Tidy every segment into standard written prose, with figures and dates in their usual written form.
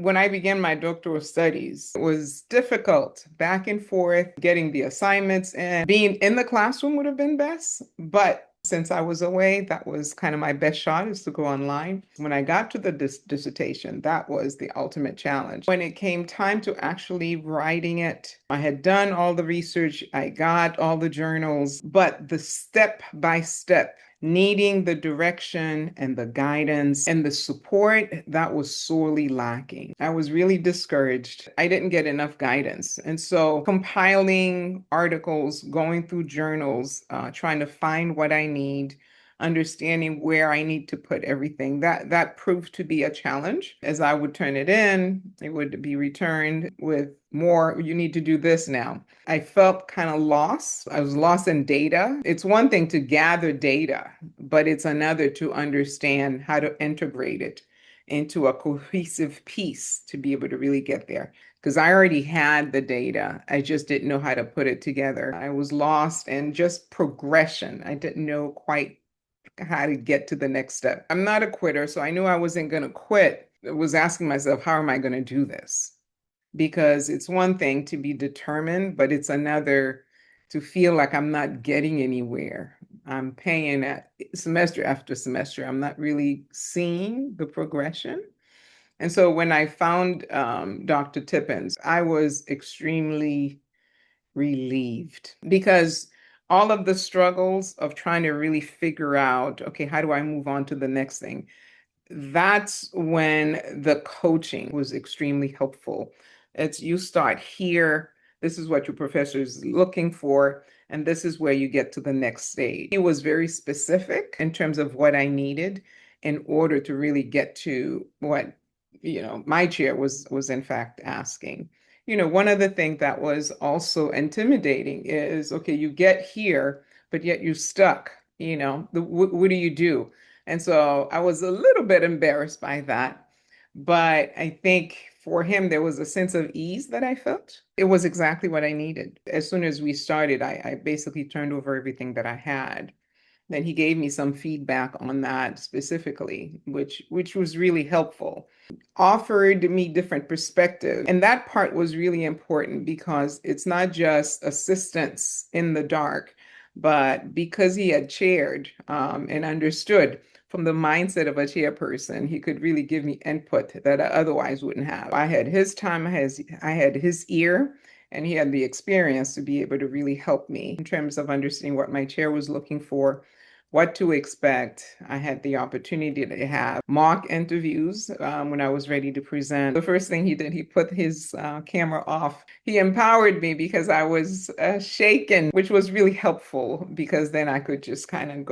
When I began my doctoral studies, it was difficult back and forth, getting the assignments and being in the classroom would have been best. But since I was away, that was kind of my best shot is to go online. When I got to the dissertation, that was the ultimate challenge. When it came time to actually writing it, I had done all the research, I got all the journals, but the step by step needing the direction and the guidance and the support that was sorely lacking. I was really discouraged. I didn't get enough guidance. And so compiling articles, going through journals, trying to find what I need, understanding where I need to put everything, that proved to be a challenge. As I would turn it in, it would be returned with more, you need to do this now. I felt kind of lost. I was lost in data. It's one thing to gather data, but it's another to understand how to integrate it into a cohesive piece to be able to really get there. Because I already had the data, I just didn't know how to put it together. I was lost in just progression. I didn't know quite how to get to the next step. I'm not a quitter, so I knew I wasn't going to quit. I was asking myself, how am I going to do this? Because it's one thing to be determined, but it's another to feel like I'm not getting anywhere. I'm paying at semester after semester. I'm not really seeing the progression. And so when I found Dr. Tippins, I was extremely relieved because all of the struggles of trying to really figure out, okay, how do I move on to the next thing? That's when the coaching was extremely helpful. It's you start here, this is what your professor is looking for, and this is where you get to the next stage. He was very specific in terms of what I needed in order to really get to what, my chair was in fact asking. One of the things that was also intimidating is, okay, you get here, but yet you're stuck. What do you do? And so I was a little bit embarrassed by that. But I think for him, there was a sense of ease that I felt. It was exactly what I needed. As soon as we started, I basically turned over everything that I had. Then he gave me some feedback on that specifically, which was really helpful. Offered me different perspectives. And that part was really important because it's not just assistance in the dark, but because he had chaired and understood from the mindset of a chairperson, he could really give me input that I otherwise wouldn't have. I had his time, I had his ear, and he had the experience to be able to really help me in terms of understanding what my chair was looking for, what to expect. I had the opportunity to have mock interviews when I was ready to present. The first thing he did, he put his camera off. He empowered me because I was shaken, which was really helpful because then I could just kind of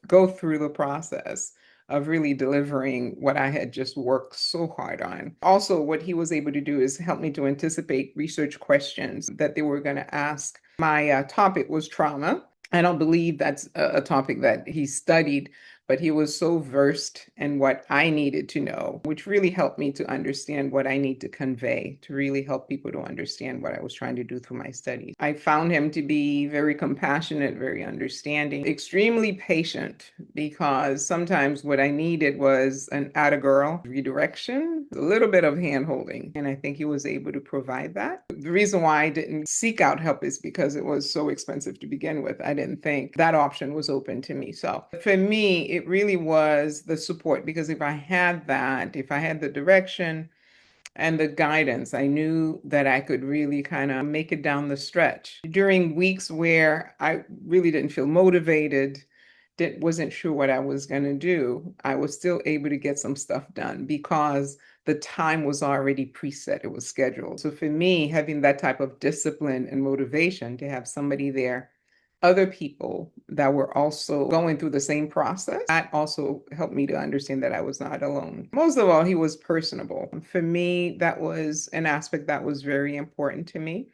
go through the process of really delivering what I had just worked so hard on. Also, what he was able to do is help me to anticipate research questions that they were going to ask. My topic was trauma. I don't believe that's a topic that he studied, but he was so versed in what I needed to know, which really helped me to understand what I need to convey, to really help people to understand what I was trying to do through my studies. I found him to be very compassionate, very understanding, extremely patient, because sometimes what I needed was an atta girl redirection, a little bit of hand-holding, and I think he was able to provide that. The reason why I didn't seek out help is because it was so expensive to begin with. I didn't think that option was open to me. So for me, it really was the support, because if I had that, if I had the direction and the guidance, I knew that I could really kind of make it down the stretch. During weeks where I really didn't feel motivated, wasn't sure what I was going to do, I was still able to get some stuff done because the time was already preset, it was scheduled. So for me, having that type of discipline and motivation to have somebody there, other people that were also going through the same process, that also helped me to understand that I was not alone. Most of all, he was personable. For me, that was an aspect that was very important to me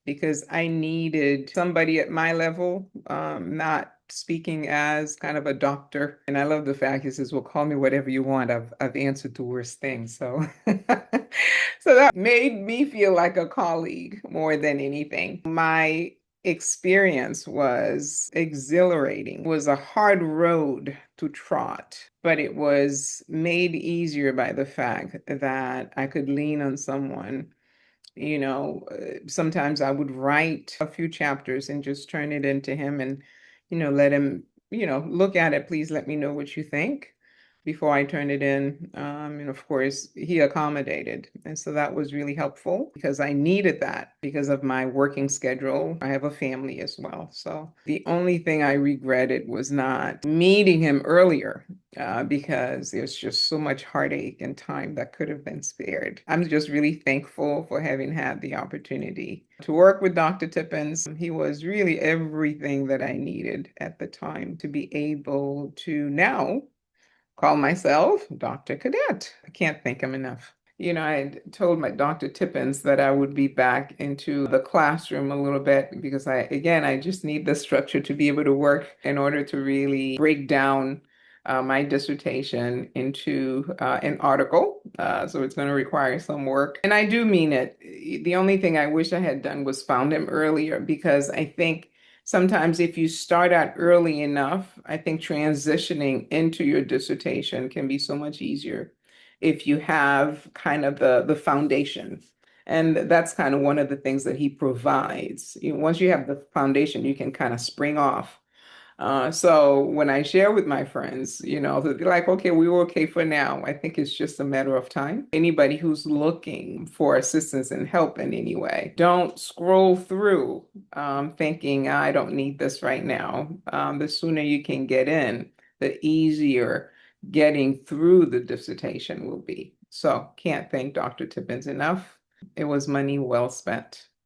because I needed somebody at my level, not speaking as kind of a doctor. And I love the fact he says, well, call me whatever you want. I've answered to worse things. So, so that made me feel like a colleague more than anything. My experience was exhilarating. It was a hard road to trot, but it was made easier by the fact that I could lean on someone. Sometimes I would write a few chapters and just turn it into him and, let him, look at it. Please let me know what you think before I turn it in. And of course, he accommodated. And so that was really helpful because I needed that because of my working schedule. I have a family as well. So the only thing I regretted was not meeting him earlier because there's just so much heartache and time that could have been spared. I'm just really thankful for having had the opportunity to work with Dr. Tippins. He was really everything that I needed at the time to be able to now call myself Dr. Cadet. I can't thank him enough. I told my Dr. Tippins that I would be back into the classroom a little bit because I just need the structure to be able to work in order to really break down my dissertation into an article. So it's going to require some work. And I do mean it. The only thing I wish I had done was found him earlier because I think sometimes if you start out early enough, I think transitioning into your dissertation can be so much easier if you have kind of the foundation. And that's kind of one of the things that he provides. Once you have the foundation, you can kind of spring off. So when I share with my friends, they're like, okay, we were okay for now. I think it's just a matter of time. Anybody who's looking for assistance and help in any way, don't scroll through thinking, I don't need this right now. The sooner you can get in, the easier getting through the dissertation will be. So can't thank Dr. Tippins enough. It was money well spent.